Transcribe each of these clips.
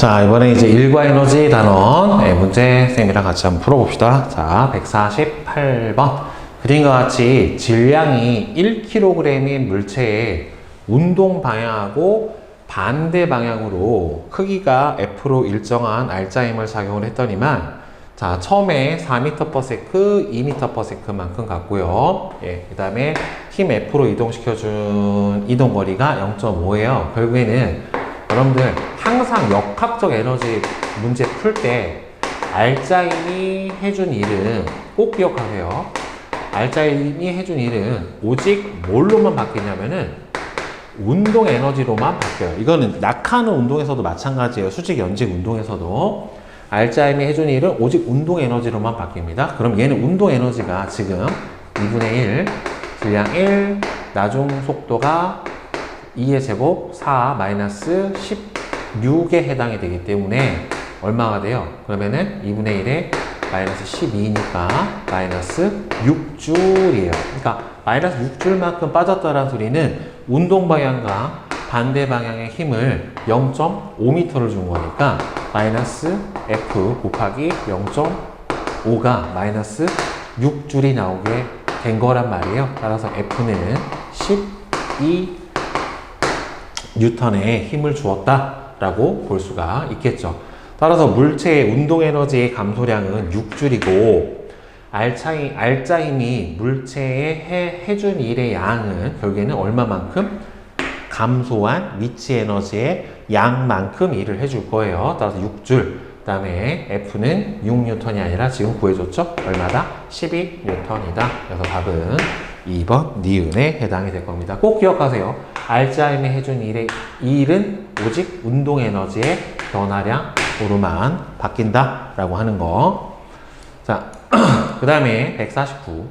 자, 이번에 이제 일과 에너지 단원 문제 쌤이랑 같이 한번 풀어봅시다. 자, 148번. 그림과 같이 질량이 1kg인 물체의 운동 방향하고 반대 방향으로 크기가 F로 일정한 R자임을 작용을 했더니만, 자, 처음에 4m/s, 2m/s만큼 갔고요. 예, 그 다음에 힘 F로 이동시켜준 이동거리가 0.5예요. 결국에는 여러분들 항상 역학적 에너지 문제 풀 때 R자임이 해준 일은 꼭 기억하세요. R자임이 해준 일은 오직 뭘로만 바뀌냐면은 운동 에너지로만 바뀌어요. 이거는 낙하는 운동에서도 마찬가지예요. 수직 연직 운동에서도 R자임이 해준 일은 오직 운동 에너지로만 바뀝니다. 그럼 얘는 운동 에너지가 지금 2분의 1, 질량 1, 나중 속도가 2의 제곱 4 마이너스 16에 해당이 되기 때문에 얼마가 돼요? 그러면은 2분의 1에 마이너스 12니까 마이너스 6줄이에요. 그러니까 마이너스 6줄만큼 빠졌다는 소리는 운동 방향과 반대 방향의 힘을 0.5m를 준 거니까 마이너스 F 곱하기 0.5가 마이너스 6줄이 나오게 된 거란 말이에요. 따라서 F는 12 뉴턴의 힘을 주었다라고 볼 수가 있겠죠. 따라서 물체의 운동 에너지의 감소량은 6줄이고 R자임이 물체에 해준 일의 양은 결국에는 얼마만큼? 감소한 위치 에너지의 양만큼 일을 해줄 거예요. 따라서 6줄. 그 다음에 F는 6뉴턴이 아니라 지금 구해줬죠? 얼마다? 12뉴턴이다. 그래서 답은 2번 니은에 해당이 될 겁니다. 꼭 기억하세요. R자임이 해준 일은 오직 운동 에너지의 변화량으로만 바뀐다 라고 하는 거. 자, 그 다음에 149.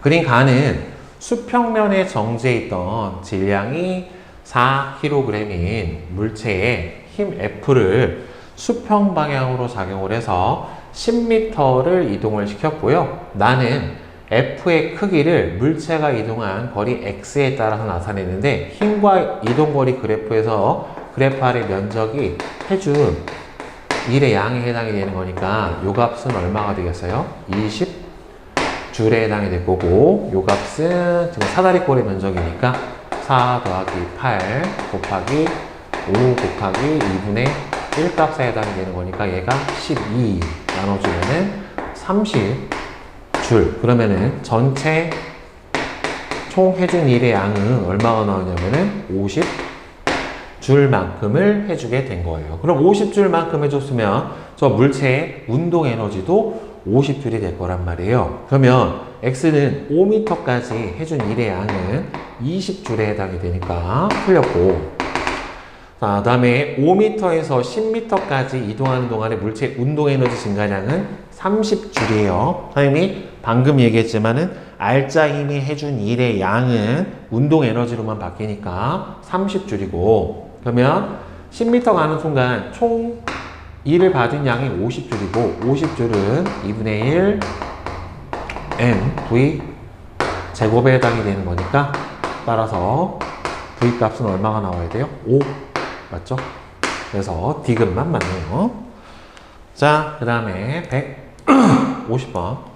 그린 가는 수평면에 정지해 있던 질량이 4kg인 물체의 힘 F를 수평 방향으로 작용을 해서 10m를 이동을 시켰고요. 나는 F의 크기를 물체가 이동한 거리 X에 따라서 나타내는데 힘과 이동거리 그래프에서 그래프 아래 면적이 해준 일의 양에 해당이 되는 거니까 요 값은 얼마가 되겠어요? 20줄에 해당이 될 거고, 요 값은 지금 사다리꼴의 면적이니까 4 더하기 8 곱하기 5 곱하기 2분의 1 값에 해당이 되는 거니까 얘가 12 나눠주면은 30줄. 그러면은 전체 총 해준 일의 양은 얼마가 나오냐면은 50줄만큼을 해주게 된 거예요. 그럼 50줄만큼 해줬으면 저 물체의 운동 에너지도 50줄이 될 거란 말이에요. 그러면 X는 5m까지 해준 일의 양은 20줄에 해당이 되니까 풀렸고, 자, 그 다음에 5m에서 10m까지 이동하는 동안에 물체의 운동 에너지 증가량은 30줄이에요. 선생님이 방금 얘기했지만은 R자임이 해준 일의 양은 운동 에너지로만 바뀌니까 30줄이고, 그러면 10m 가는 순간 총 일을 받은 양이 50줄이고, 50줄은 2분의 1 m v 제곱에 해당이 되는 거니까 따라서 v 값은 얼마가 나와야 돼요? 5 맞죠? 그래서 D급만 맞네요. 자, 그 다음에 150번.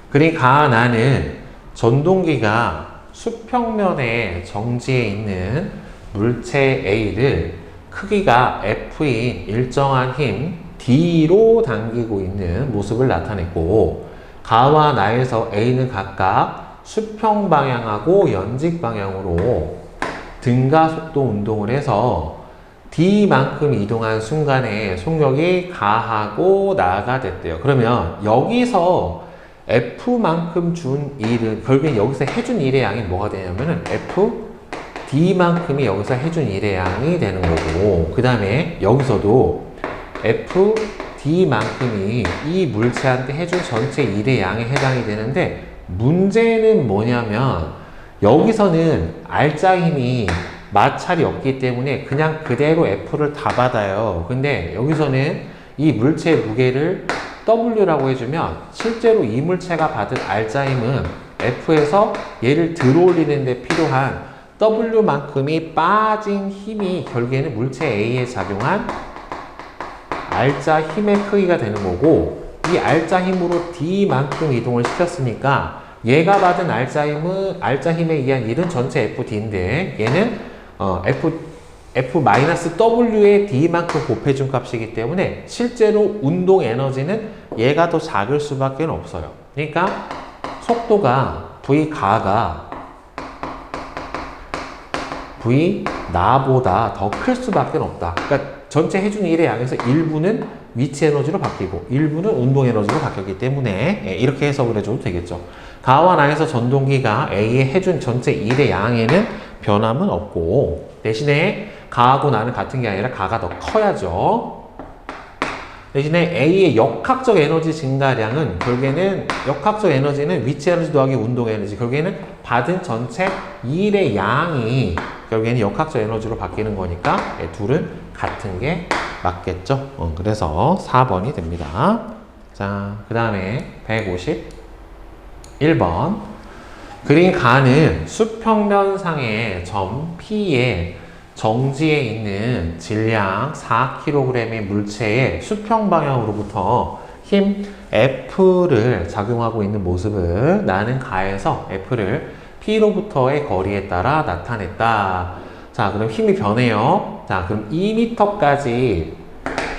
그러니까 나는 전동기가 수평면에 정지해 있는 물체 A를 크기가 F인 일정한 힘 D로 당기고 있는 모습을 나타냈고, 가와 나에서 A는 각각 수평 방향하고 연직 방향으로 등가 속도 운동을 해서 D만큼 이동한 순간에 속력이 가하고 나가 됐대요. 그러면 여기서 F만큼 준 일은 결국엔 여기서 해준 일의 양이 뭐가 되냐면은 F D만큼이 여기서 해준 일의 양이 되는 거고, 그 다음에 여기서도 F D만큼이 이 물체한테 해준 전체 일의 양에 해당이 되는데, 문제는 뭐냐면 여기서는 R자임이 마찰이 없기 때문에 그냥 그대로 F를 다 받아요. 근데 여기서는 이 물체의 무게를 W라고 해주면 실제로 이 물체가 받은 R자임은 F에서 얘를 들어올리는 데 필요한 W만큼이 빠진 힘이 결국에는 물체 A에 작용한 R자 힘의 크기가 되는 거고, 이 R자 힘으로 D만큼 이동을 시켰으니까 얘가 받은 R자 힘에 의한 일은 전체 FD인데 얘는 F-W의 D만큼 곱해준 값이기 때문에 실제로 운동 에너지는 얘가 더 작을 수밖에 없어요. 그러니까 속도가 V 가가 V 나보다 더 클 수밖에 없다. 그러니까 전체 해준 일의 양에서 일부는 위치 에너지로 바뀌고 일부는 운동 에너지로 바뀌었기 때문에 이렇게 해석을 해줘도 되겠죠. 가와 나에서 전동기가 A의 해준 전체 일의 양에는 변함은 없고, 대신에 가하고 나는 같은 게 아니라 가가 더 커야죠. 대신에 A의 역학적 에너지 증가량은 결국에는 역학적 에너지는 위치 에너지 더하기 운동 에너지, 결국에는 받은 전체 일의 양이 결국에는 역학적 에너지로 바뀌는 거니까 둘은 같은 게 맞겠죠. 그래서 4번이 됩니다. 자, 그 다음에 151번. 그린 가는 수평면상의 점 P의 정지에 있는 질량 4kg의 물체의 수평 방향으로부터 힘 F를 작용하고 있는 모습을 나는 가에서 F를 P로부터의 거리에 따라 나타냈다. 자, 그럼 힘이 변해요. 자, 그럼 2m까지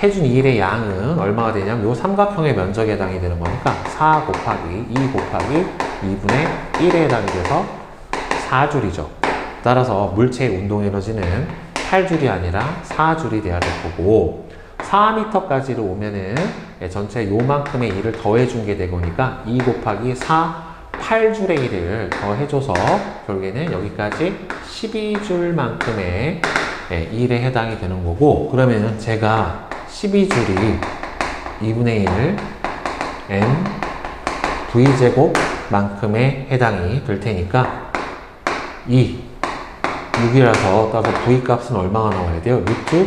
해준 일의 양은 얼마가 되냐면 요 삼각형의 면적에 해당이 되는 거니까 4 곱하기 2 곱하기 2분의 1에 해당이 돼서 4줄이죠. 따라서 물체의 운동 에너지는 8줄이 아니라 4줄이 돼야 될 거고, 4m까지로 오면은 전체 요만큼의 일을 더해준 게 되니까 2 곱하기 4 8줄의 일을 더해줘서 결국에는 여기까지 12줄만큼의 일에 해당이 되는 거고, 그러면은 제가 12줄이 2분의 1 n v제곱만큼에 해당이 될 테니까 6이라서 따라서 v 값은 얼마가 나와야 돼요? 루트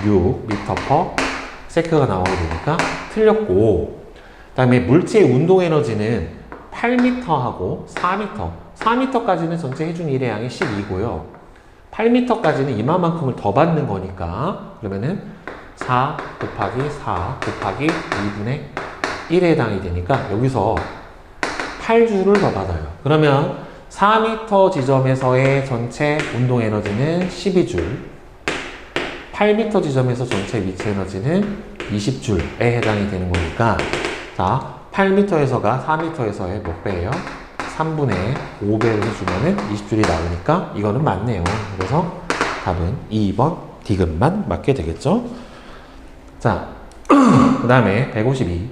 6 미터 퍼 세크가 나오게 되니까 틀렸고, 그 다음에 물체의 운동 에너지는 8m하고 4m. 4m까지는 전체 해준 일의 양이 12고요. 8m까지는 이만큼을 더 받는 거니까 그러면은 4 곱하기 4 곱하기 2분의 1에 해당이 되니까 여기서 8줄을 더 받아요. 그러면 4m 지점에서의 전체 운동 에너지는 12줄, 8m 지점에서 전체 위치 에너지는 20줄에 해당이 되는 거니까, 자, 8m에서가 4m에서의 몇 배예요? 3분의 5배를 해주면은 20줄이 나오니까 이거는 맞네요. 그래서 답은 2번 디귿만 맞게 되겠죠? 자, 그 다음에 152.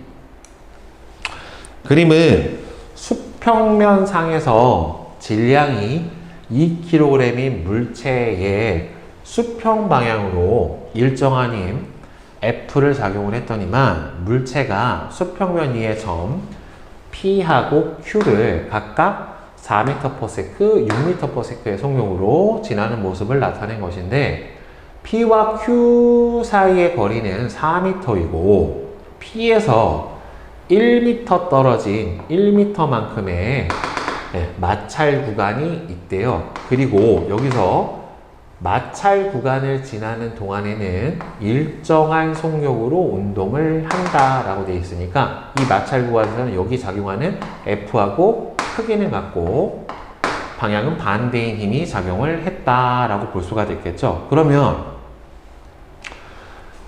그림은 수평면상에서 질량이 2kg인 물체의 수평 방향으로 일정한 힘 F를 작용을 했더니만 물체가 수평면 위의 점 P하고 Q를 각각 4m/s, 6m/s의 속력으로 지나는 모습을 나타낸 것인데, P와 Q 사이의 거리는 4m이고 P에서 1m 떨어진 1m만큼의 마찰 구간이 있대요. 그리고 여기서 마찰 구간을 지나는 동안에는 일정한 속력으로 운동을 한다라고 되어 있으니까 이 마찰 구간에서는 여기 작용하는 F하고 크기는 같고 방향은 반대인 힘이 작용을 했다라고 볼 수가 있겠죠. 그러면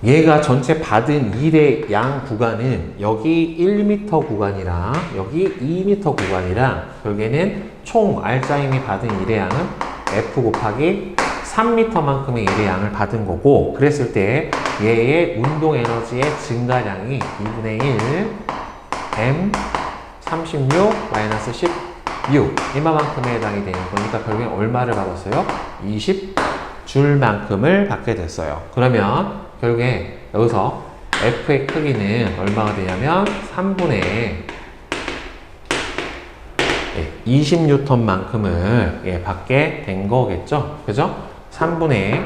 얘가 전체 받은 일의 양 구간은 여기 1m 구간이랑 여기 2m 구간이랑 결국에는 총 R자 힘이 받은 일의 양은 F 곱하기 3m만큼의 일의 양을 받은 거고, 그랬을 때 얘의 운동 에너지의 증가량이 2분의 1 m 36 마이너스 16 이만큼에 해당이 되는 거니까 결국엔 얼마를 받았어요? 20줄만큼을 받게 됐어요. 그러면 결국에 여기서 F의 크기는 얼마가 되냐면 3분의 20N만큼을 받게 된 거겠죠? 그죠? 3분의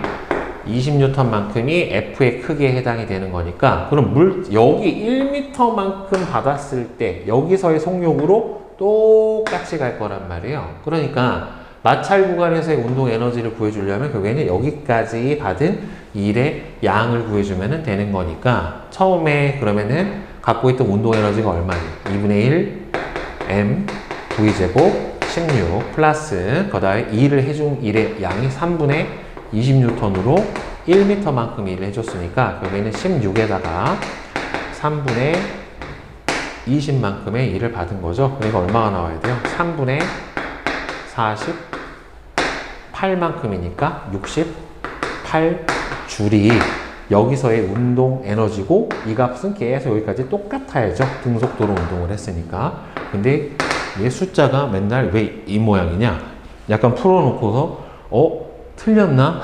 20N만큼이 F의 크기에 해당이 되는 거니까, 그럼 여기 1m만큼 받았을 때 여기서의 속력으로 똑같이 갈 거란 말이에요. 그러니까 마찰 구간에서의 운동 에너지를 구해주려면 결국에는 여기까지 받은 일의 양을 구해주면 되는 거니까 처음에 그러면은 갖고 있던 운동 에너지가 얼마니? 2분의 1 m v제곱 16 플러스 그 다음에 일을 해준 일의 양이 3분의 20N으로 1m만큼 일을 해줬으니까 결국에는 16에다가 3분의 20만큼의 일을 받은 거죠. 그러니까 얼마가 나와야 돼요? 3분의 48만큼이니까 68줄이 여기서의 운동 에너지고 이 값은 계속 여기까지 똑같아야죠. 등속도로 운동을 했으니까. 근데 얘 숫자가 맨날 왜 이 모양이냐? 약간 풀어놓고서 틀렸나?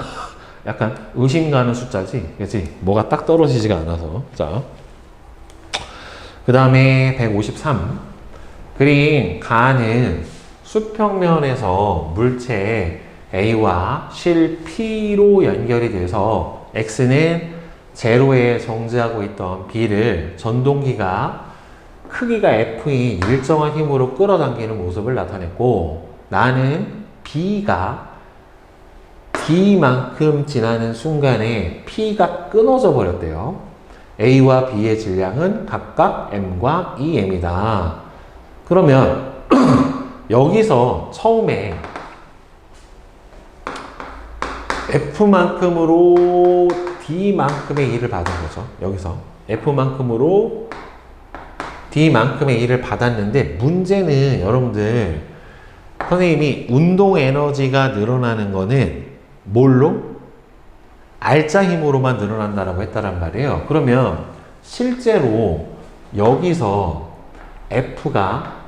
약간 의심 가는 숫자지. 그치? 뭐가 딱 떨어지지가 않아서. 자. 그 다음에 153. 그린 가는 수평면에서 물체 A와 실 P로 연결이 돼서 X는 제로에 정지하고 있던 B를 전동기가 크기가 F인 일정한 힘으로 끌어당기는 모습을 나타냈고 나는 B가 D만큼 지나는 순간에 P가 끊어져 버렸대요. A와 B의 질량은 각각 M과 2M이다. 그러면 여기서 처음에 F만큼으로 D만큼의 일을 받은 거죠. 여기서 F만큼으로 D만큼의 일을 받았는데 문제는 여러분들 선생님이 운동 에너지가 늘어나는 거는 뭘로? 알짜 힘으로만 늘어난다라고 했다란 말이에요. 그러면 실제로 여기서 F가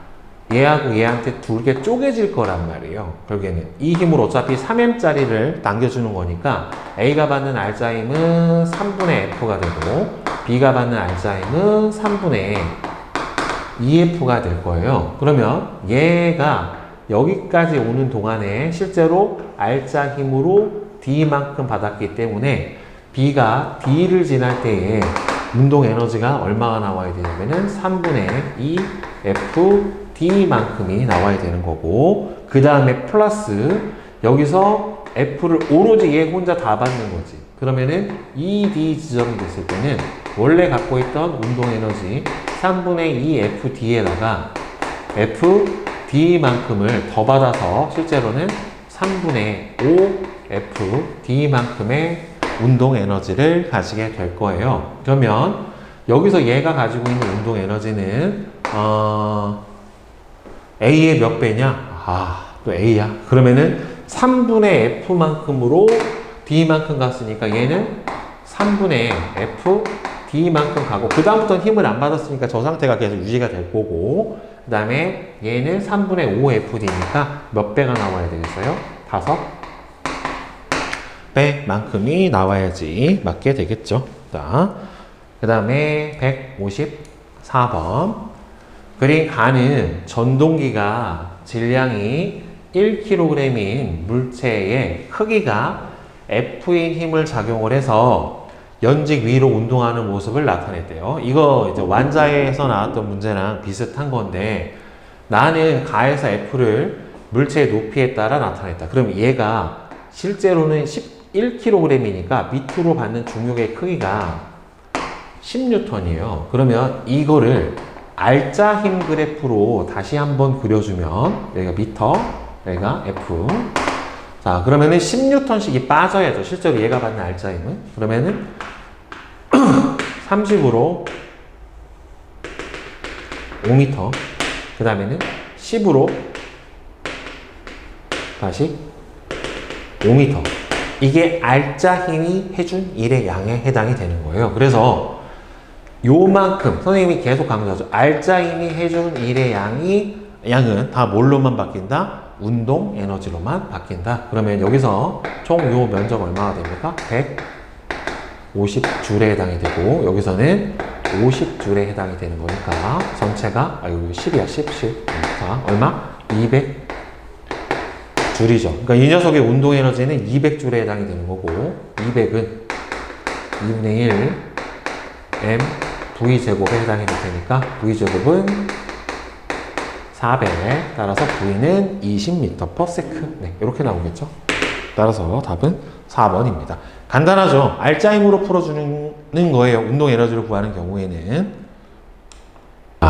얘하고 얘한테 두 개 쪼개질 거란 말이에요. 결국에는 이 힘으로 어차피 3M짜리를 당겨주는 거니까 A가 받는 알짜 힘은 3분의 F가 되고 B가 받는 알짜 힘은 3분의 2F가 될 거예요. 그러면 얘가 여기까지 오는 동안에 실제로 알짜 힘으로 D만큼 받았기 때문에 B가 D를 지날 때에 운동 에너지가 얼마가 나와야 되냐면은 3분의 2F D만큼이 나와야 되는 거고 그 다음에 플러스 여기서 F를 오로지 얘 혼자 다 받는 거지. 그러면은 ED 지점이 됐을 때는 원래 갖고 있던 운동 에너지 3분의 2FD에다가 FD만큼을 더 받아서 실제로는 3분의 5FD만큼의 운동 에너지를 가지게 될 거예요. 그러면 여기서 얘가 가지고 있는 운동 에너지는 A의 몇 배냐? 또 A야. 그러면은 3분의 F만큼으로 D만큼 갔으니까 얘는 3분의 F D만큼 가고 그 다음부터는 힘을 안 받았으니까 저 상태가 계속 유지가 될 거고 그 다음에 얘는 3분의 5FD니까 몇 배가 나와야 되겠어요? 5배만큼이 나와야지 맞게 되겠죠. 자, 그 다음에 154번 그린 가는 전동기가 질량이 1kg인 물체의 크기가 F인 힘을 작용을 해서 연직 위로 운동하는 모습을 나타냈대요. 이거 이제 완자에서 나왔던 문제랑 비슷한 건데 나는 가에서 F를 물체의 높이에 따라 나타냈다. 그럼 얘가 실제로는 1kg이니까 밑으로 받는 중력의 크기가 10N이에요. 그러면 이거를 알짜 힘 그래프로 다시 한번 그려주면 여기가 미터, 여기가 F. 자, 그러면은 10N씩이 빠져야죠. 실제로 얘가 받는 알짜 힘은. 그러면은 30으로 5m. 그 다음에는 10으로 다시 5m. 이게 알짜 힘이 해준 일의 양에 해당이 되는 거예요. 그래서 요만큼 선생님이 계속 강조하죠. 알짜 힘이 해준 일의 양은 다 뭘로만 바뀐다? 운동 에너지로만 바뀐다. 그러면 여기서 총 요 면적 얼마가 됩니까? 150줄에 해당이 되고 여기서는 50줄에 해당이 되는 거니까 전체가 여기 10이야 10. 자, 얼마? 200줄이죠. 그러니까 이 녀석의 운동 에너지는 200줄에 해당이 되는 거고 200은 2분의 1 m V제곱에 해당이 될 테니까 V제곱은 400. 따라서 V는 20m/s. 네, 이렇게 나오겠죠. 따라서 답은 4번입니다. 간단하죠? 알짜임으로 풀어주는 거예요. 운동 에너지를 구하는 경우에는.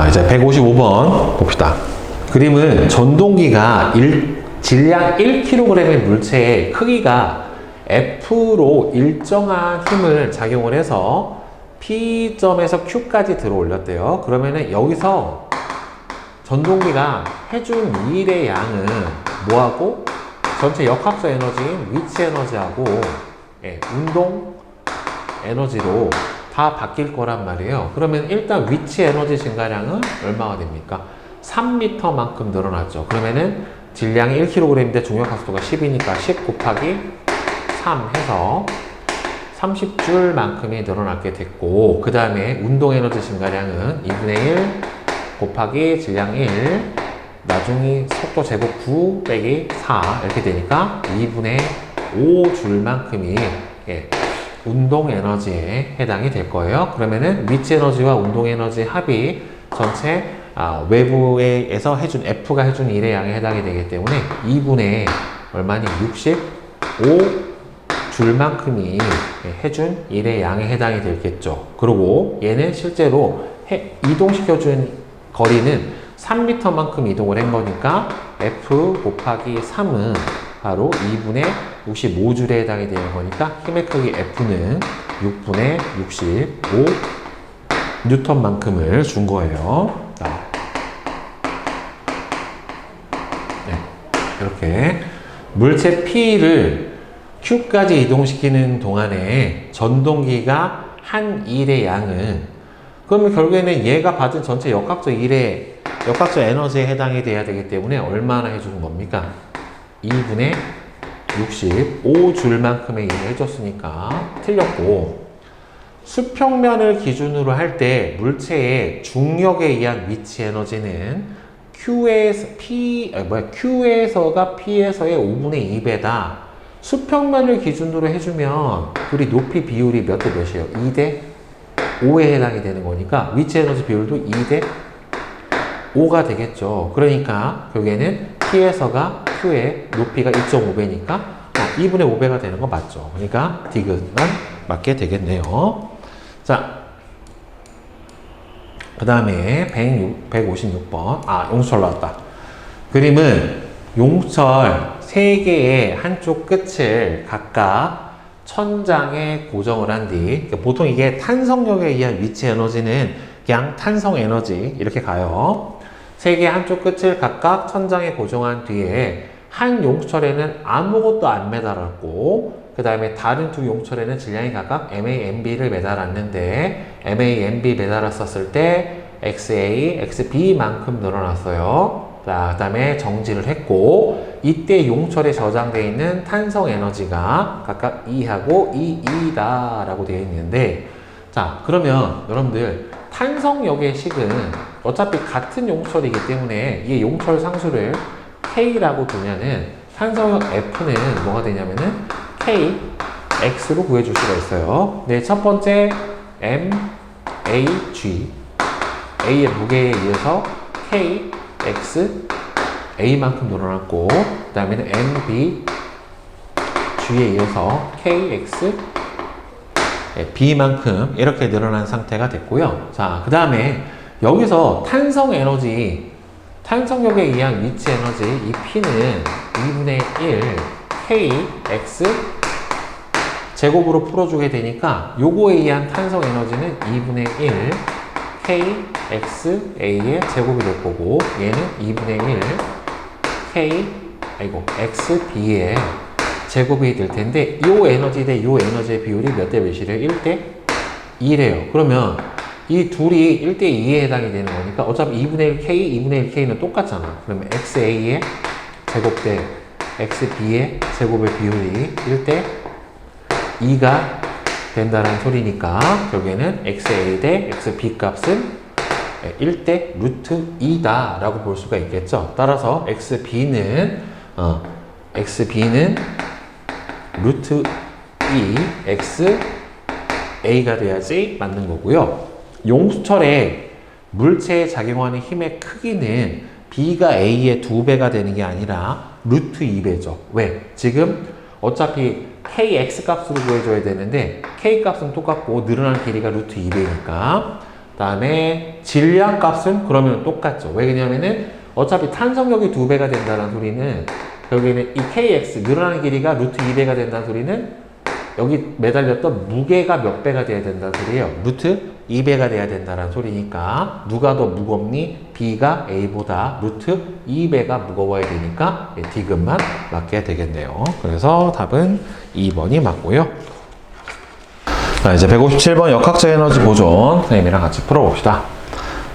이제 155번 봅시다. 그림은 전동기가 질량 1kg의 물체의 크기가 F로 일정한 힘을 작용을 해서 P점에서 Q까지 들어 올렸대요. 그러면은 여기서 전동기가 해준 일의 양은 뭐하고 전체 역학적 에너지인 위치 에너지하고 운동 에너지로 다 바뀔 거란 말이에요. 그러면 일단 위치 에너지 증가량은 얼마가 됩니까? 3m만큼 늘어났죠. 그러면은 질량이 1kg인데 중력 합수도가 10이니까 10 곱하기 3 해서 30줄만큼이 늘어나게 됐고, 그 다음에 운동 에너지 증가량은 2분의 1 곱하기 질량 1 나중에 속도 제곱 9 빼기 4 이렇게 되니까 2분의 5줄만큼이 운동 에너지에 해당이 될 거예요. 그러면은 위치 에너지와 운동 에너지 합이 전체 외부에서 해준 F가 해준 일의 양에 해당이 되기 때문에 2분의 얼마니 65줄만큼이 해준 일의 양에 해당이 되겠죠. 그리고 얘는 실제로 이동시켜준 거리는 3m만큼 이동을 한 거니까 F 곱하기 3은 바로 2분의 65줄에 해당이 되는 거니까 힘의 크기 F는 6분의 65 뉴턴만큼을 준 거예요. 네, 이렇게 물체 P를 Q까지 이동시키는 동안에 전동기가 한 일의 양은, 그러면 결국에는 얘가 받은 전체 역학적 에너지에 해당이 돼야 되기 때문에 얼마나 해주는 겁니까? 2분의 65줄만큼의 일을 해줬으니까 틀렸고, 수평면을 기준으로 할 때 물체의 중력에 의한 위치 에너지는 Q에서가 P에서의 5분의 2배다. 수평면을 기준으로 해주면 우리 높이 비율이 몇 대 몇이에요? 2대 5에 해당이 되는 거니까 위치 에너지 비율도 2대 5가 되겠죠. 그러니까 결국에는 P에서가 Q의 높이가 2.5배니까 2분의 5배가 되는 거 맞죠. 그러니까 디귿만 맞게 되겠네요. 자, 그 다음에 156번. 용철 나왔다. 그림은 용철 3개의 한쪽 끝을 각각 천장에 고정을 한 뒤, 보통 이게 탄성력에 의한 위치 에너지는 그냥 탄성 에너지 이렇게 가요. 3개의 한쪽 끝을 각각 천장에 고정한 뒤에 한 용철에는 아무것도 안 매달았고, 그 다음에 다른 두 용철에는 질량이 각각 MA, MB를 매달았는데 MA, MB 매달았었을 때 XA, XB만큼 늘어났어요. 자, 그 다음에 정지를 했고, 이때 용철에 저장되어 있는 탄성 에너지가 각각 E하고 EE다 라고 되어 있는데, 자, 그러면 여러분들 탄성력의 식은 어차피 같은 용철이기 때문에 이 용철 상수를 K라고 두면은 탄성력 F는 뭐가 되냐면은 K, X로 구해줄 수가 있어요. 네, 첫 번째 M, A, G. A의 무게에 의해서 K, X, A만큼 늘어났고, 그 다음에는 M, B, G에 이어서 K, X, B만큼 이렇게 늘어난 상태가 됐고요. 자, 그 다음에 여기서 탄성력에 의한 위치 에너지 이 P는 2분의 1 K, X 제곱으로 풀어주게 되니까 요거에 의한 탄성 에너지는 2분의 1 K, X, A의 제곱이 될 거고, 얘는 2분의 1 X, B의 제곱이 될 텐데, 요 에너지 대 요 에너지의 비율이 몇 대 몇이래요? 1대 2래요. 그러면 이 둘이 1대 2에 해당이 되는 거니까 어차피 2분의 1 K, 2분의 1 K는 똑같잖아. 그러면 XA의 제곱 대 XB의 제곱의 비율이 1대 2가 된다는 소리니까 결국에는 XA 대 XB 값은 1대 루트 2다 라고 볼 수가 있겠죠. 따라서 XB는 루트 2 XA가 돼야지 맞는 거고요. 용수철에 물체에 작용하는 힘의 크기는 B가 A의 2배가 되는 게 아니라 루트 2배죠. 왜? 지금 어차피 KX 값으로 구해줘야 되는데 K 값은 똑같고 늘어난 길이가 루트 2배니까 다음에 질량 값은 그러면 똑같죠. 왜냐면은 어차피 탄성력이 2배가 된다는 소리는 여기는 이 KX 늘어나는 길이가 루트 2배가 된다는 소리는 여기 매달렸던 무게가 몇 배가 돼야 된다는 소리예요. 루트 2배가 돼야 된다는 소리니까 누가 더 무겁니? B가 A보다 루트 2배가 무거워야 되니까 D급만 맞게 되겠네요. 그래서 답은 2번이 맞고요. 자, 이제 157번 역학적 에너지 보존 선생님이랑 같이 풀어봅시다.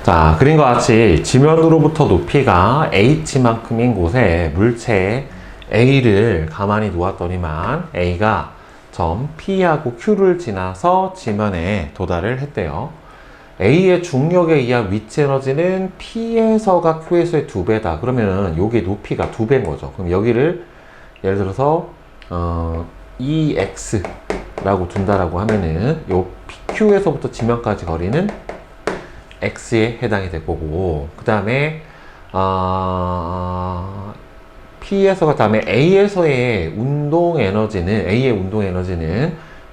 자, 그림과 같이 지면으로부터 높이가 h만큼인 곳에 물체 A를 가만히 놓았더니만 A가 점 P하고 Q를 지나서 지면에 도달을 했대요. A의 중력에 의한 위치 에너지는 P에서가 Q에서의 2배다. 그러면 여기 높이가 2배인 거죠. 그럼 여기를 예를 들어서 EX라고 둔다라고 하면은 요 Q에서부터 지면까지 거리는 X에 해당이 될 거고, 그 다음에 P에서가 다음에 A에서의 운동 에너지는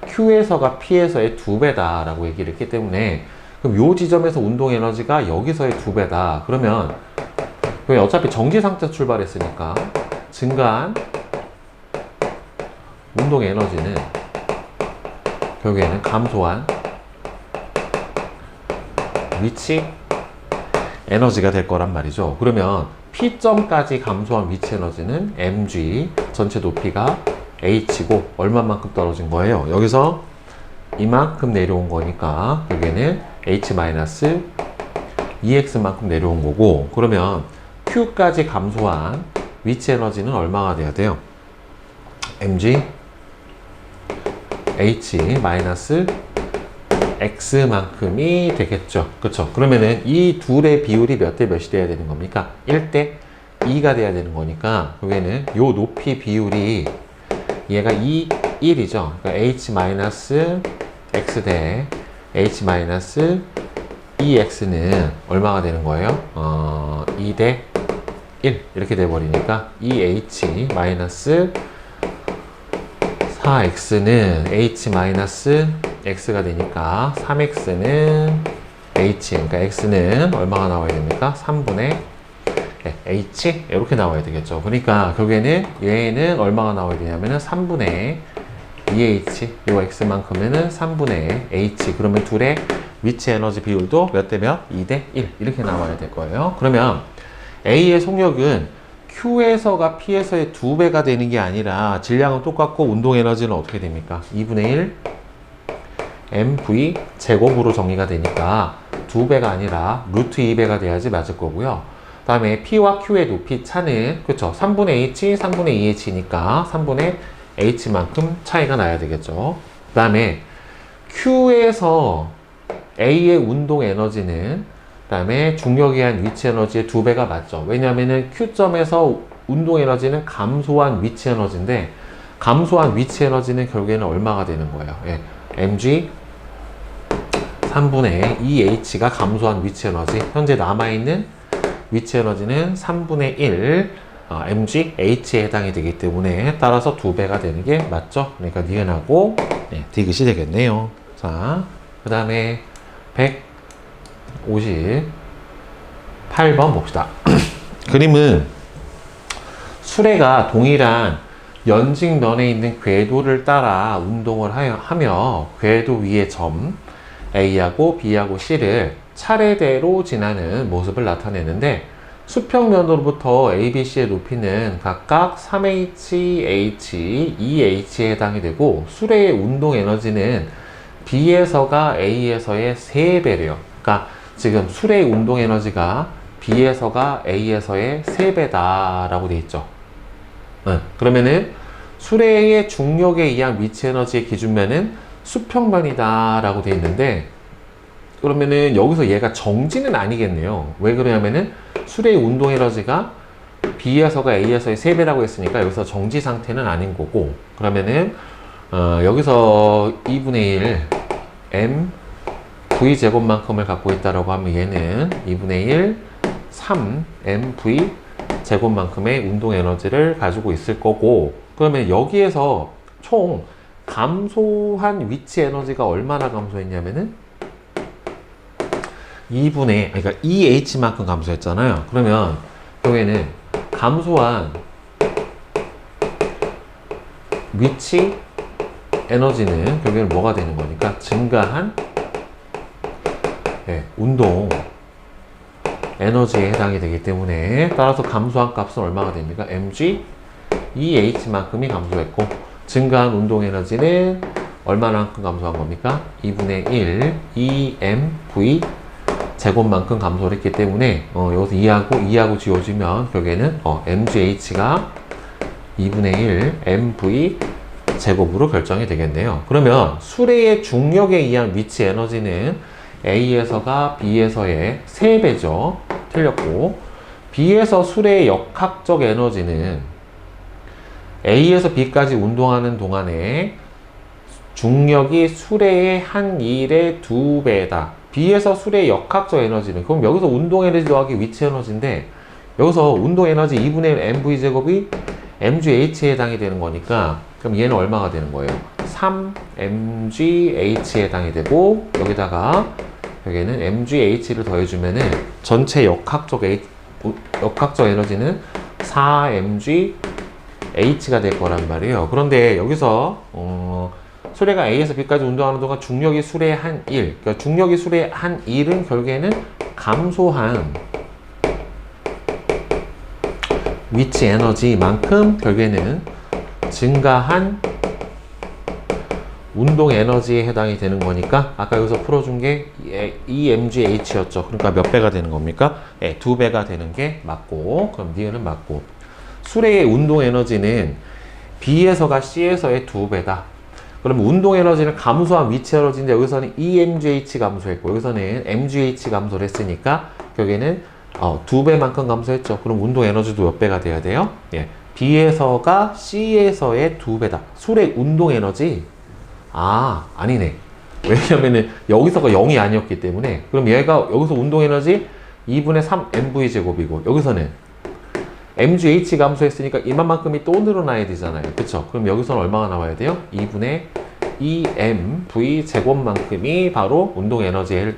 Q에서가 P에서의 2배다 라고 얘기를 했기 때문에 그럼 요 지점에서 운동 에너지가 여기서의 2배다. 그러면 어차피 정지 상태 출발했으니까 증가한 운동 에너지는 결국에는 감소한 위치 에너지가 될 거란 말이죠. 그러면 P점까지 감소한 위치 에너지는 mg, 전체 높이가 h고 얼마만큼 떨어진 거예요? 여기서 이만큼 내려온 거니까 여기는 h-2x만큼 내려온 거고, 그러면 q까지 감소한 위치 에너지는 얼마가 돼야 돼요? mg h-x만큼이 되겠죠. 그렇죠? 그러면은 이 둘의 비율이 몇 대 몇이 돼야 되는 겁니까? 1대 2가 돼야 되는 거니까 여기는 요 높이 비율이 얘가 1이죠. 그러니까 h-x 대 h-2x는 얼마가 되는 거예요? 2 대 1 이렇게 돼버리니까 4x는 h-x가 되니까 3x는 h, 그러니까 x는 얼마가 나와야 됩니까? 3분의 h 이렇게 나와야 되겠죠. 그러니까 결국에는 얘는 얼마가 나와야 되냐면은 3분의 2h, 요 x만큼은 3분의 h. 그러면 둘의 위치 에너지 비율도 몇 대 몇? 2 대 1 이렇게 나와야 될 거예요. 그러면 A의 속력은 Q에서가 P에서의 2배가 되는 게 아니라 질량은 똑같고 운동 에너지는 어떻게 됩니까? 2분의 1 mv 제곱으로 정리가 되니까 2배가 아니라 루트 2배가 돼야지 맞을 거고요. 그 다음에 P와 Q의 높이 차는 그쵸? 3분의 h, 3분의 2h니까 3분의 h만큼 차이가 나야 되겠죠. 그 다음에 Q에서 A의 운동 에너지는 그 다음에 중력에 의한 위치 에너지의 2배가 맞죠. 왜냐하면 Q점에서 운동 에너지는 감소한 위치 에너지인데 감소한 위치 에너지는 결국에는 얼마가 되는 거예요? 예. mg 3분의 2h가 감소한 위치 에너지, 현재 남아있는 위치 에너지는 3분의 1 mg h에 해당이 되기 때문에 따라서 2배가 되는 게 맞죠. 그러니까 니은하고 디귿이 되겠네요. 자, 그 다음에 158번 봅시다. 그림은 수레가 동일한 연직면에 있는 궤도를 따라 운동을 하며 궤도 위의 점 A하고 B하고 C를 차례대로 지나는 모습을 나타내는데 수평면으로부터 A, B, C의 높이는 각각 3h, h, 2h에 해당이 되고 수레의 운동 에너지는 B에서가 A에서의 3배래요. 그러니까 지금 수레의 운동 에너지가 B에서가 A에서의 3배다 라고 되어 있죠. 그러면은 수레의 중력에 의한 위치 에너지의 기준면은 수평면이다 라고 되어 있는데, 그러면은 여기서 얘가 정지는 아니겠네요. 왜 그러냐면은 수레의 운동 에너지가 B에서가 A에서의 3배라고 했으니까 여기서 정지 상태는 아닌 거고, 그러면은 여기서 2분의 1 m v 제곱만큼을 갖고 있다라고 하면 얘는 2분의 1 3mv 제곱만큼의 운동 에너지를 가지고 있을 거고, 그러면 여기에서 총 감소한 위치 에너지가 얼마나 감소했냐면은 2분의, 그러니까 2h만큼 감소했잖아요. 그러면 여기에는 감소한 위치 에너지는 결국에는 뭐가 되는 거니까 증가한 운동 에너지에 해당이 되기 때문에, 따라서 감소한 값은 얼마가 됩니까? mg 2h만큼이 감소했고, 증가한 운동 에너지는 얼마만큼 감소한 겁니까? 2분의 1 2mv 제곱만큼 감소를 했기 때문에 여기서 2하고 지워주면 결국에는 mgh가 2분의 1 mv 제곱으로 결정이 되겠네요. 그러면 수레의 중력에 의한 위치 에너지는 A에서가 B에서의 3배죠. 틀렸고, B에서 수레의 역학적 에너지는 A에서 B까지 운동하는 동안에 중력이 수레의 한 일의 2배다. B에서 수레의 역학적 에너지는, 그럼 여기서 운동 에너지 더하기 위치 에너지인데, 여기서 운동 에너지 2분의 1 mv 제곱이 mgh에 해당이 되는 거니까, 그럼 얘는 얼마가 되는 거예요? 3mgh에 해당이 되고, 여기는 mgh를 더해주면은 전체 역학적 에너지는 4mgh가 될 거란 말이에요. 그런데 여기서 수레가 A에서 B까지 운동하는 동안 중력이 수레의 한 1, 그러니까 중력이 수레의 한 1은 결국에는 감소한 위치 에너지만큼 결국에는 증가한 운동 에너지에 해당이 되는 거니까, 아까 여기서 풀어준 게 EMGH였죠. 그러니까 몇 배가 되는 겁니까? 2배가 되는 게 맞고, 그럼 니은은 맞고, 수레의 운동 에너지는 B에서가 C에서의 2배다. 그러면 운동 에너지는 감소한 위치 에너지인데, 여기서는 EMGH 감소했고, 여기서는 MGH 감소를 했으니까 결국에는 2배만큼 감소했죠. 그럼 운동 에너지도 몇 배가 돼야 돼요? B에서가 C에서의 2배다. 수레 운동 에너지, 아니네. 왜냐면은 여기서가 0이 아니었기 때문에, 그럼 얘가 여기서 운동 에너지 2분의 3 mv 제곱이고, 여기서는 mgh 감소했으니까 이만큼이 또 늘어나야 되잖아요. 그쵸? 그럼 여기서는 얼마가 나와야 돼요? 2분의 2mv 제곱만큼이 바로 운동 에너지에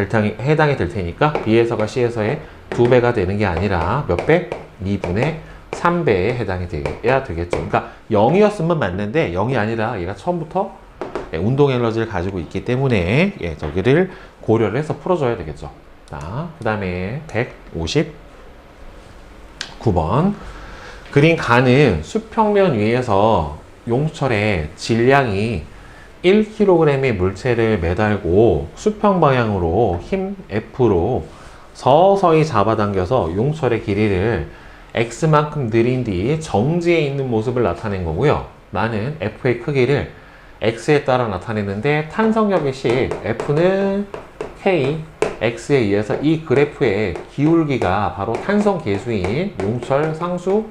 해당이 될 테니까, B에서가 C에서의 2배가 되는 게 아니라 몇 배? 2분의 3배에 해당이 돼야 되겠죠. 그러니까 0이었으면 맞는데 0이 아니라 얘가 처음부터 운동 에너지를 가지고 있기 때문에 저기를 고려를 해서 풀어줘야 되겠죠. 자, 그 다음에 159번. 그린 간은 수평면 위에서 용철에 질량이 1kg의 물체를 매달고 수평 방향으로 힘 F로 서서히 잡아당겨서 용철의 길이를 X만큼 느린 뒤 정지해 있는 모습을 나타낸 거고요. 나는 F의 크기를 X에 따라 나타냈는데, 탄성력의 식 F는 K, X에 의해서 이 그래프의 기울기가 바로 탄성 계수인 용철 상수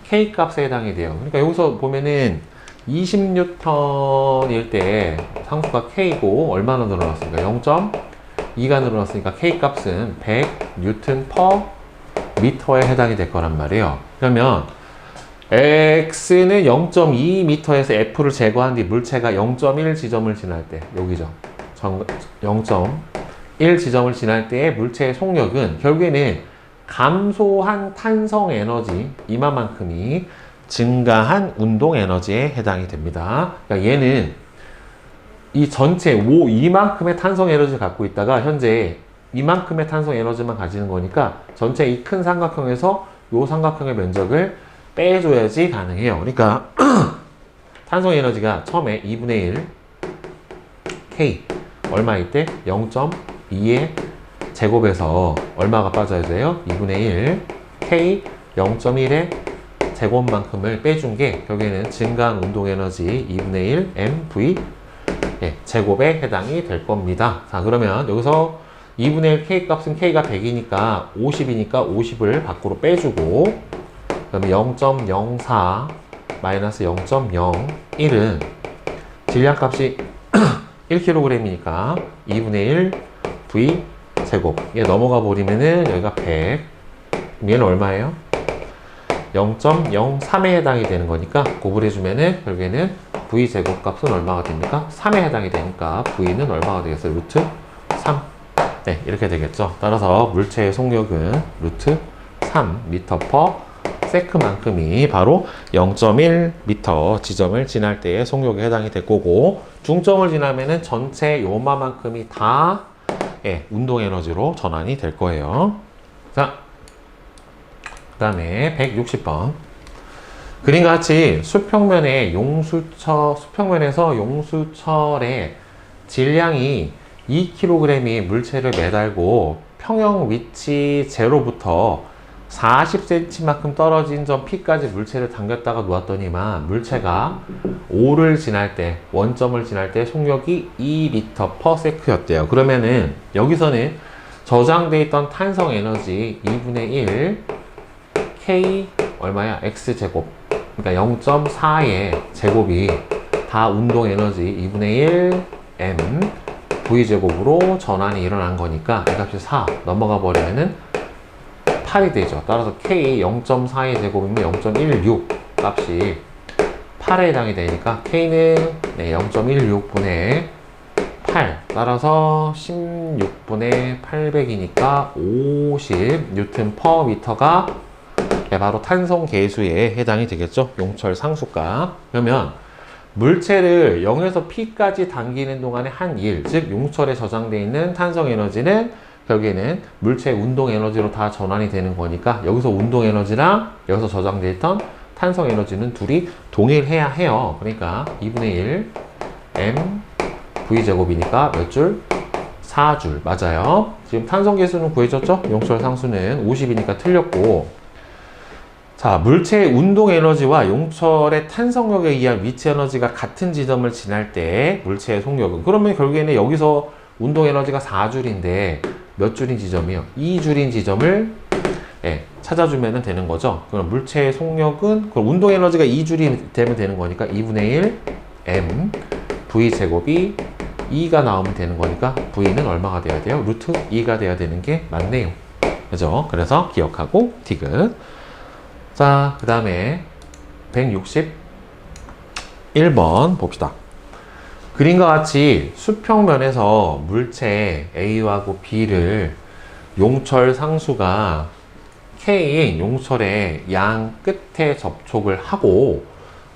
K 값에 해당이 돼요. 그러니까 여기서 보면은 20N일 때 상수가 K고 얼마나 늘어났습니까? 0.2가 늘어났으니까 K 값은 100Nm/m에 해당이 될 거란 말이에요. 그러면 X는 0.2m에서 F를 제거한 뒤 물체가 0.1 지점을 지날 때, 여기죠. 0.1 지점을 지날 때의 물체의 속력은 결국에는 감소한 탄성 에너지 이만큼이 증가한 운동 에너지에 해당이 됩니다. 그러니까 얘는 이 전체 이만큼의 탄성 에너지를 갖고 있다가 현재 이만큼의 탄성 에너지만 가지는 거니까, 전체 이 큰 삼각형에서 이 삼각형의 면적을 빼줘야지 가능해요. 그러니까 탄성 에너지가 처음에 2분의 1 K 얼마일 때 0.2의 제곱에서 얼마가 빠져야 돼요? 2분의 1 K 0.1의 제곱만큼을 빼준 게 결국에는 증가한 운동 에너지 2분의 1 mv 제곱에 해당이 될 겁니다. 자, 그러면 여기서 2분의 1 K 값은 K가 100이니까 50이니까 50을 밖으로 빼주고, 그러면 0.04 마이너스 0.01은 질량값이 1kg이니까 2분의 1 V 제곱. 얘 넘어가 버리면은 여기가 100. 얘는 얼마예요? 0.03에 해당이 되는 거니까 고분해주면은 결국에는 v 제곱 값은 얼마가 됩니까? 3에 해당이 되니까 v는 얼마가 되겠어요? 루트 3. 네, 이렇게 되겠죠. 따라서 물체의 속력은 루트 3 m/s만큼이 바로 0.1m 지점을 지날 때의 속력에 해당이 될 거고, 중점을 지나면은 전체 요마만큼이 다 운동 에너지로 전환이 될 거예요. 자, 그 다음에 160번. 그림과 같이 수평면에서 용수철의 질량이 2kg의 물체를 매달고 평형 위치 0부터 40cm만큼 떨어진 점 P까지 물체를 당겼다가 놓았더니만 물체가 5를 지날 때, 원점을 지날 때 속력이 2m/s였대요. 그러면은 여기서는 저장돼 있던 탄성 에너지 2분의 1 K 얼마야? X제곱. 그러니까 0.4의 제곱이 다 운동 에너지 2분의 1 M V제곱으로 전환이 일어난 거니까 이 값이 4 넘어가 버리면은 8이 되죠. 따라서 K 0.4의 제곱이면 0.16 값이 8에 해당이 되니까 K는 0.16분의 8. 따라서 16분의 800이니까 50 뉴턴 퍼 미터가 바로 탄성 계수에 해당이 되겠죠. 용철 상수값. 그러면 물체를 0에서 P까지 당기는 동안의 한 일, 즉 용철에 저장되어 있는 탄성 에너지는 결국에는 물체의 운동 에너지로 다 전환이 되는 거니까 여기서 운동 에너지랑 여기서 저장되어 있던 탄성 에너지는 둘이 동일해야 해요. 그러니까 2분의 1 m v제곱이니까 몇 줄? 4줄. 맞아요. 지금 탄성 계수는 구해졌죠? 용철 상수는 50이니까 틀렸고, 자, 물체의 운동 에너지와 용철의 탄성력에 의한 위치 에너지가 같은 지점을 지날 때 물체의 속력은, 그러면 결국에는 여기서 운동 에너지가 4줄인데 몇 줄인 지점이요? 2줄인 지점을 찾아주면 되는 거죠. 그럼 물체의 속력은, 그럼 운동 에너지가 2줄이 되면 되는 거니까 2분의 1 m v제곱이 2가 나오면 되는 거니까 v는 얼마가 돼야 돼요? 루트 2가 돼야 되는 게 맞네요. 그죠? 그래서 기억하고 디귿. 자, 그 다음에 161번 봅시다. 그림과 같이 수평면에서 물체 A하고 B를 용철 상수가 K인 용철의 양 끝에 접촉을 하고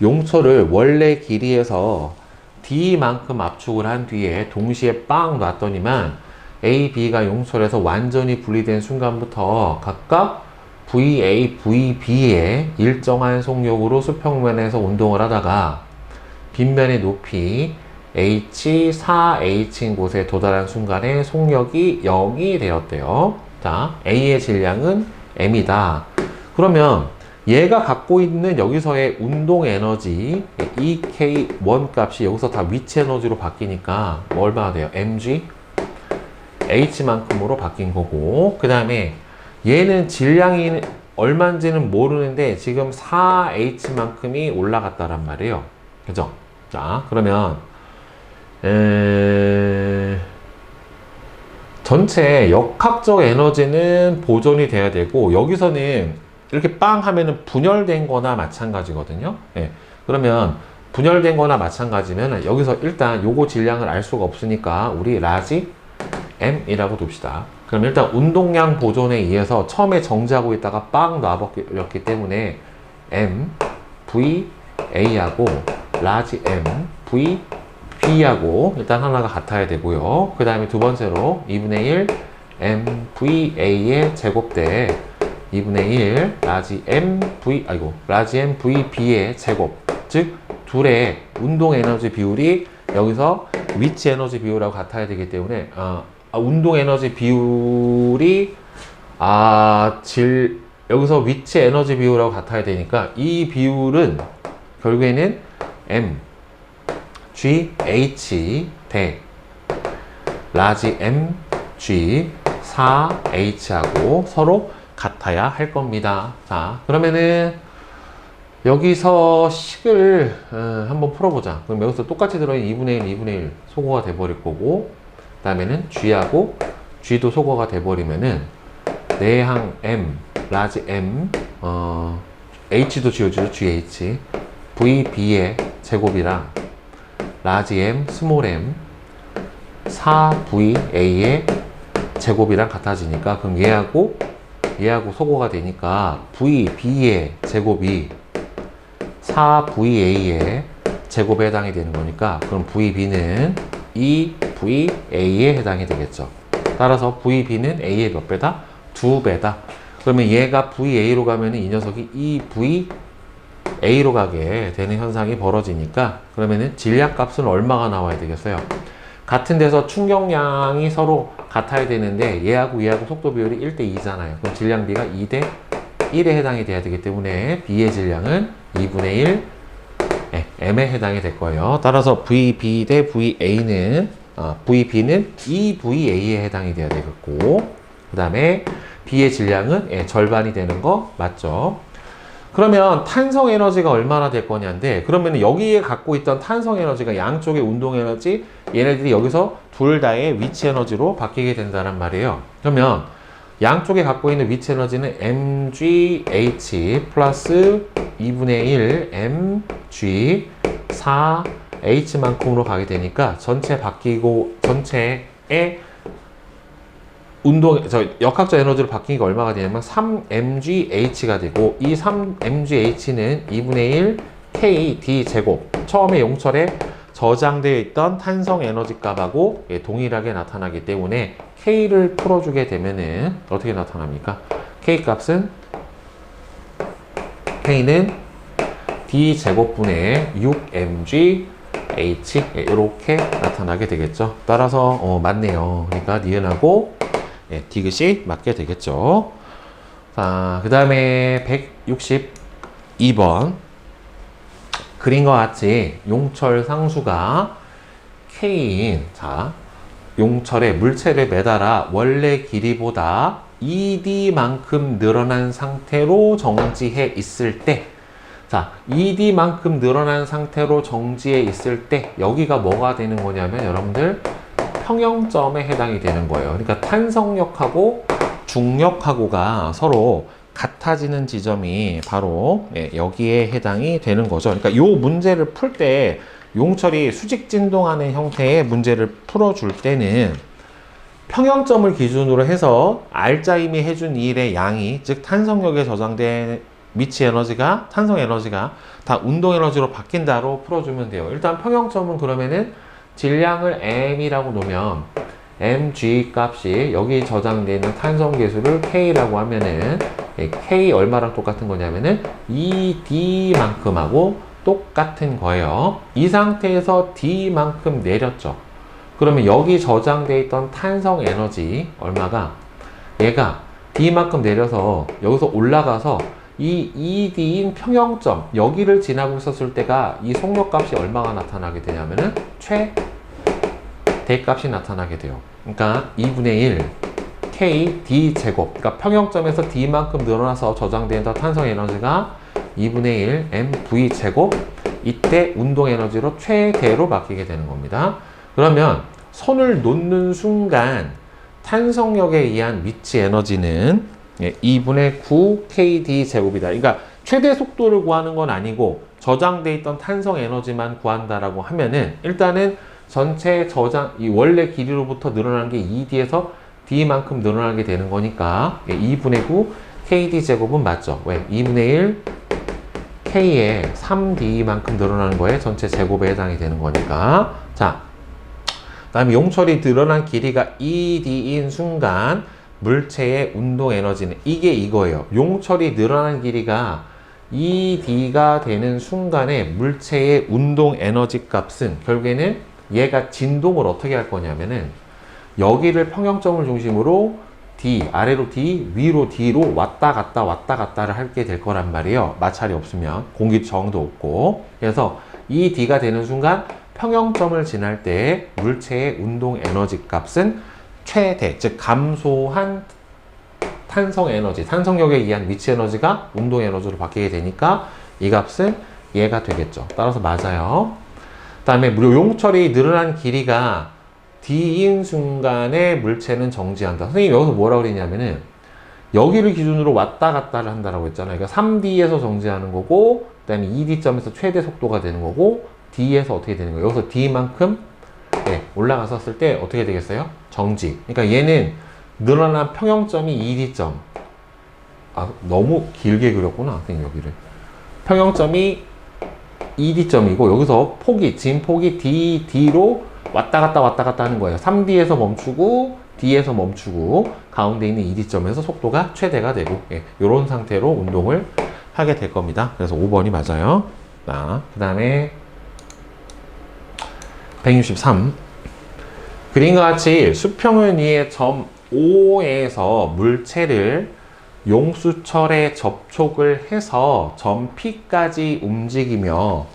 용철을 원래 길이에서 D만큼 압축을 한 뒤에 동시에 빵 놨더니만 A, B가 용철에서 완전히 분리된 순간부터 각각 VA, VB의 일정한 속력으로 수평면에서 운동을 하다가 빗면의 높이 H, 4H인 곳에 도달한 순간에 속력이 0이 되었대요. 자, A의 질량은 M이다. 그러면 얘가 갖고 있는 여기서의 운동 에너지 EK1 값이 여기서 다 위치 에너지로 바뀌니까 얼마나 돼요? mg h만큼으로 바뀐 거고, 그 다음에 얘는 질량이 얼마인지는 모르는데 지금 4h만큼이 올라갔다란 말이에요. 그죠? 자, 그러면 전체 역학적 에너지는 보존이 돼야 되고, 여기서는 이렇게 빵 하면은 분열된 거나 마찬가지거든요. 그러면 분열된 거나 마찬가지면 여기서 일단 요거 질량을 알 수가 없으니까 우리 라지 M이라고 둡시다. 그럼 일단 운동량 보존에 의해서 처음에 정지하고 있다가 빵 놔버렸기 때문에 M, V, A하고 라지 M, V, B하고 일단 하나가 같아야 되고요. 그 다음에 두 번째로 2분의 1 M, V, A의 제곱대 2분의 1 라지 M, V, B의 제곱. 즉 둘의 운동 에너지 비율이 여기서 위치 에너지 비율하고 같아야 되기 때문에 운동 에너지 비율이 여기서 위치 에너지 비율하고 같아야 되니까 이 비율은 결국에는 M, G, H 대 라지 M, G, 4H하고 서로 같아야 할 겁니다. 자, 그러면은 여기서 식을 한번 풀어보자. 그럼 여기서 똑같이 들어있는 2분의 1, 2분의 1 소거가 돼버릴 거고, 그 다음에는 G하고 G도 소거가 돼버리면은 내항 M, 라지 M, H도 지워지죠. GH. VB의 제곱이랑 라지 M, 스몰 m, 4VA의 제곱이랑 같아지니까 그럼 얘하고 소거가 되니까 VB의 제곱이 4VA의 제곱에 해당이 되는 거니까 그럼 VB는 2VA에 해당이 되겠죠. 따라서 VB는 A의 몇 배다? 2배다. 그러면 얘가 VA로 가면 이 녀석이 2VA로 가게 되는 현상이 벌어지니까 그러면은 질량값은 얼마가 나와야 되겠어요? 같은 데서 충격량이 서로 같아야 되는데 얘하고 속도 비율이 1대2잖아요. 그럼 질량비가 2대1에 해당이 돼야 되기 때문에 B의 질량은 2분의 1 M에 해당이 될 거예요. 따라서 VB 대 VA는 VB는 2VA에 해당이 돼야 되겠고 그 다음에 B의 질량은 절반이 되는 거 맞죠? 그러면 탄성 에너지가 얼마나 될 거냐인데 그러면 여기에 갖고 있던 탄성 에너지가 양쪽의 운동 에너지 얘네들이 여기서 둘 다의 위치 에너지로 바뀌게 된다는 말이에요. 그러면 양쪽에 갖고 있는 위치 에너지는 mgh 플러스 2분의 1 mg 4h만큼으로 가게 되니까 전체 바뀌고 전체의 역학적 에너지로 바뀌는 게 얼마가 되냐면 3mgh가 되고 이 3mgh는 2분의 1 kd 제곱 처음에 용철에 저장되어 있던 탄성 에너지 값하고 동일하게 나타나기 때문에 k를 풀어주게 되면은 어떻게 나타납니까? k 값은 k는 d 제곱분의 6mg h 이렇게 나타나게 되겠죠. 따라서 맞네요. 그러니까 니은하고 디귿이 맞게 되겠죠. 자, 그 다음에 162번 그림과 같이 용철 상수가 K인 용철에 물체를 매달아 원래 길이보다 ED만큼 늘어난 상태로 정지해 있을 때 ED만큼 늘어난 상태로 정지해 있을 때 여기가 뭐가 되는 거냐면 여러분들 평형점에 해당이 되는 거예요. 그러니까 탄성력하고 중력하고가 서로 같아지는 지점이 바로 여기에 해당이 되는 거죠. 그러니까 이 문제를 풀 때 용철이 수직 진동하는 형태의 문제를 풀어줄 때는 평형점을 기준으로 해서 알짜임이 해준 일의 양이 즉 탄성력에 저장된 미치 에너지가 탄성 에너지가 다 운동 에너지로 바뀐다로 풀어주면 돼요. 일단 평형점은 그러면은 질량을 m이라고 놓으면 mg 값이 여기 저장되어 있는 탄성 계수를 k라고 하면은 k 얼마랑 똑같은 거냐면은 ed만큼하고 똑같은 거예요. 이 상태에서 d만큼 내렸죠. 그러면 여기 저장되어 있던 탄성 에너지 얼마가 얘가 d만큼 내려서 여기서 올라가서 이 ED인 평형점 여기를 지나고 있었을 때가 이 속력값이 얼마가 나타나게 되냐면은 최대값이 나타나게 돼요. 그러니까 2분의 1 K D 제곱 그러니까 평형점에서 D만큼 늘어나서 저장된 탄성 에너지가 2분의 1 mv 제곱 이때 운동 에너지로 최대로 바뀌게 되는 겁니다. 그러면 손을 놓는 순간 탄성력에 의한 미치 에너지는 2분의 9 kd 제곱이다. 그러니까 최대 속도를 구하는 건 아니고 저장돼 있던 탄성 에너지만 구한다라고 하면은 일단은 전체 이 원래 길이로부터 늘어나는 게 2d에서 d만큼 늘어나게 되는 거니까 2분의 9 kd 제곱은 맞죠. 왜? 2분의 1 k에 3d만큼 늘어나는 거에 전체 제곱에 해당이 되는 거니까. 자, 그 다음에 용철이 늘어난 길이가 2d인 순간 물체의 운동 에너지는 이게 이거예요. 용철이 늘어난 길이가 2d가 되는 순간에 물체의 운동 에너지 값은 결국에는 얘가 진동을 어떻게 할 거냐면은 여기를 평형점을 중심으로 D, 아래로 D, 위로 D로 왔다 갔다를 하게 될 거란 말이에요. 마찰이 없으면 공기 저항도 없고. 그래서 이 D가 되는 순간 평형점을 지날 때 물체의 운동 에너지 값은 최대, 즉 감소한 탄성 에너지, 탄성력에 의한 위치 에너지가 운동 에너지로 바뀌게 되니까 이 값은 얘가 되겠죠. 따라서 맞아요. 그 다음에 무료 용철이 늘어난 길이가 D인 순간에 물체는 정지한다. 선생님 여기서 뭐라고 그랬냐면은 여기를 기준으로 왔다 갔다를 한다라고 했잖아요. 그러니까 3D에서 정지하는 거고, 그 다음에 2D점에서 최대 속도가 되는 거고, D에서 어떻게 되는 거예요? 여기서 D만큼 올라갔었을 때 어떻게 되겠어요? 정지. 그러니까 얘는 늘어난 평형점이 2D점. 아, 너무 길게 그렸구나. 선생님 여기를. 평형점이 2D점이고, 여기서 폭이, 진폭이 D로 왔다 갔다 하는 거예요. 3D에서 멈추고, D에서 멈추고, 가운데 있는 2D점에서 속도가 최대가 되고, 이런 상태로 운동을 하게 될 겁니다. 그래서 5번이 맞아요. 그 다음에 163. 그림과 같이 수평을 위해 점 O에서 물체를 용수철에 접촉을 해서 점 P까지 움직이며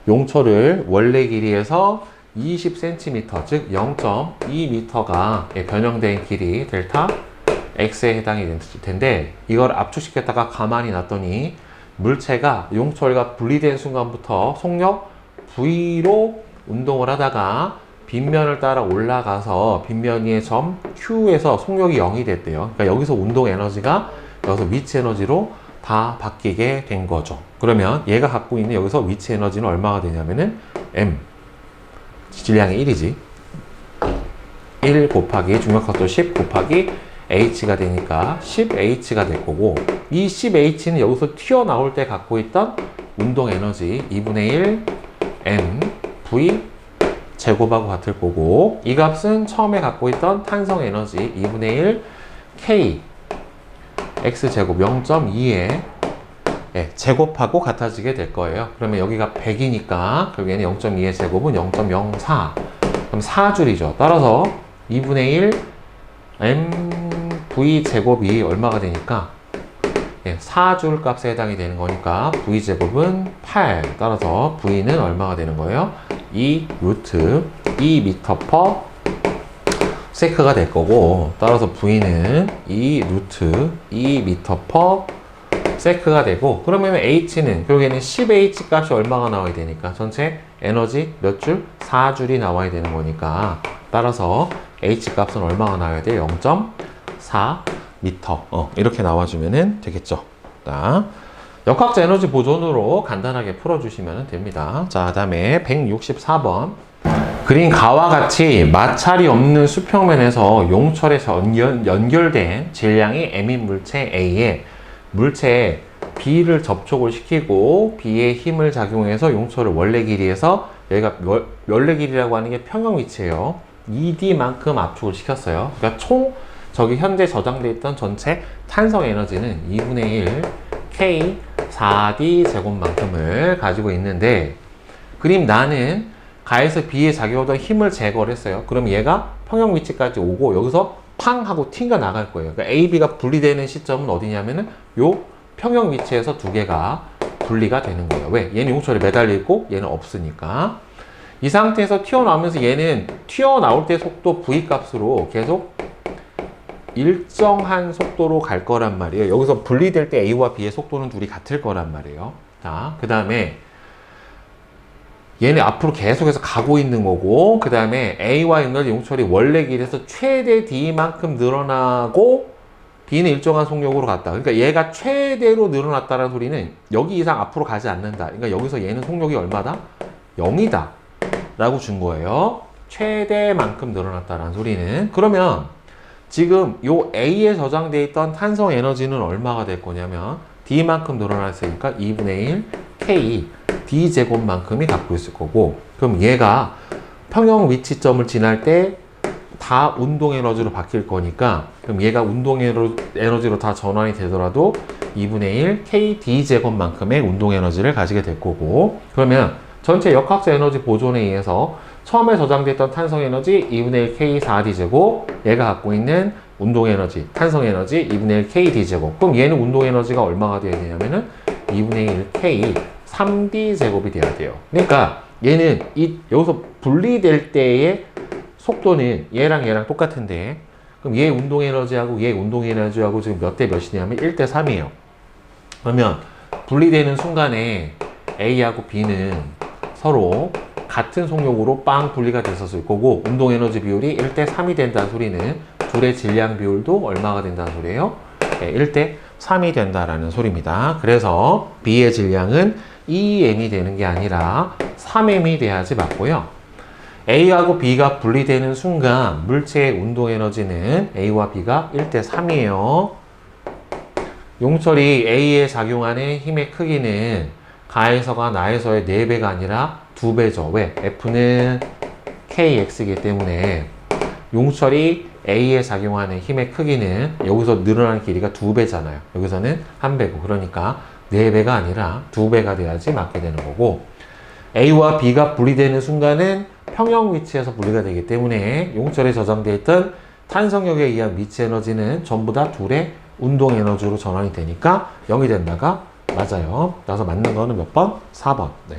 용철을 원래 길이에서 20cm, 즉 0.2m가 변형된 길이 델타 X에 해당이 될 텐데, 이걸 압축시켰다가 가만히 놨더니 물체가 용철과 분리된 순간부터 속력 V로 운동을 하다가 빗면을 따라 올라가서 빗면 위의 점 Q에서 속력이 0이 됐대요. 그러니까 여기서 운동 에너지가 여기서 위치 에너지로 다 바뀌게 된 거죠. 그러면 얘가 갖고 있는 여기서 위치 에너지는 얼마가 되냐면은 M, 질량이 1이지. 1 곱하기 중력각도 10 곱하기 H가 되니까 10H가 될 거고, 이 10H는 여기서 튀어나올 때 갖고 있던 운동 에너지 2분의 1 M V 제곱하고 같을 거고, 이 값은 처음에 갖고 있던 탄성 에너지 2분의 1 K X제곱 0.2에 제곱하고 같아지게 될 거예요. 그러면 여기가 100이니까 결국에는 0.2의 제곱은 0.04. 그럼 4줄이죠. 따라서 2분의 1 MV 제곱이 얼마가 되니까 4줄 값에 해당이 되는 거니까 V 제곱은 8. 따라서 V는 얼마가 되는 거예요? 2 루트 2m per 세크가 될 거고, 따라서 V는 2 루트 2m per 세크가 되고, 그러면 H는 결국에는 10H 값이 얼마가 나와야 되니까 전체 에너지 몇 줄? 4줄이 나와야 되는 거니까, 따라서 H 값은 얼마가 나와야 돼? 0.4m 이렇게 나와주면 되겠죠. 자, 역학적 에너지 보존으로 간단하게 풀어주시면 됩니다. 자, 다음에 164번. 그린 가와 같이 마찰이 없는 수평면에서 용철에 연결된 질량이 M인 물체 A에 물체 B를 접촉을 시키고 B의 힘을 작용해서 용철을 원래 길이에서, 여기가 원래 길이라고 하는 게 평형 위치예요. 2D만큼 압축을 시켰어요. 그러니까 총 저기 현재 저장되어 있던 전체 탄성 에너지는 2분의 1 K 4D 제곱만큼을 가지고 있는데, 그림 나는 가에서 B에 작용하던 힘을 제거를 했어요. 그럼 얘가 평형 위치까지 오고 여기서 팡 하고 튕겨 나갈 거예요. 그러니까 A, B가 분리되는 시점은 어디냐면은 요 평형 위치에서 두 개가 분리가 되는 거예요. 왜? 얘는 용철에 매달려 있고 얘는 없으니까. 이 상태에서 튀어나오면서 얘는 튀어나올 때 속도 V 값으로 계속 일정한 속도로 갈 거란 말이에요. 여기서 분리될 때 A와 B의 속도는 둘이 같을 거란 말이에요. 자, 그 다음에 얘는 앞으로 계속해서 가고 있는 거고, 그 다음에 A와 연결된 용철이 원래 길에서 최대 D만큼 늘어나고 B는 일정한 속력으로 갔다. 그러니까 얘가 최대로 늘어났다는 소리는 여기 이상 앞으로 가지 않는다. 그러니까 여기서 얘는 속력이 얼마다? 0이다 라고 준 거예요. 최대만큼 늘어났다는 소리는. 그러면 지금 요 A에 저장되어 있던 탄성 에너지는 얼마가 될 거냐면 D만큼 늘어났으니까 2분의 1 K D제곱만큼이 갖고 있을 거고, 그럼 얘가 평형 위치점을 지날 때 다 운동 에너지로 바뀔 거니까, 그럼 얘가 운동 에너지로 다 전환이 되더라도 2분의 1 K D제곱만큼의 운동 에너지를 가지게 될 거고, 그러면 전체 역학적 에너지 보존에 의해서 처음에 저장됐던 탄성 에너지 2분의 1 K 4D제곱, 얘가 갖고 있는 운동 에너지, 탄성 에너지 2분의 1 K D제곱. 그럼 얘는 운동 에너지가 얼마가 돼야 되냐면은 2분의 1 K 3D제곱이 돼야 돼요. 그러니까 얘는 여기서 분리될 때의 속도는 얘랑 똑같은데, 그럼 얘 운동 에너지하고 얘 운동 에너지하고 지금 몇 대 몇이냐면 1대 3이에요. 그러면 분리되는 순간에 A하고 B는 서로 같은 속력으로 빵 분리가 됐었을 거고, 운동 에너지 비율이 1대 3이 된다는 소리는 둘의 질량 비율도 얼마가 된다는 소리예요? 네, 1대 3이 된다라는 소리입니다. 그래서 B의 질량은 2m이 되는 게 아니라 3m이 돼야지 맞고요. A하고 B가 분리되는 순간 물체의 운동 에너지는 A와 B가 1대 3이에요. 용철이 A에 작용하는 힘의 크기는 가에서가 나에서의 4배가 아니라 2배죠. 왜? F는 KX이기 때문에 용철이 A에 작용하는 힘의 크기는 여기서 늘어나는 길이가 2배잖아요. 여기서는 1배고, 그러니까 4배가 아니라 2배가 돼야지 맞게 되는 거고, A와 B가 분리되는 순간은 평형 위치에서 분리가 되기 때문에 용철에 저장되어 있던 탄성력에 의한 미치 에너지는 전부 다 둘의 운동 에너지로 전환이 되니까 0이 된다가 맞아요. 그래서 맞는 거는 몇 번? 4번. 네.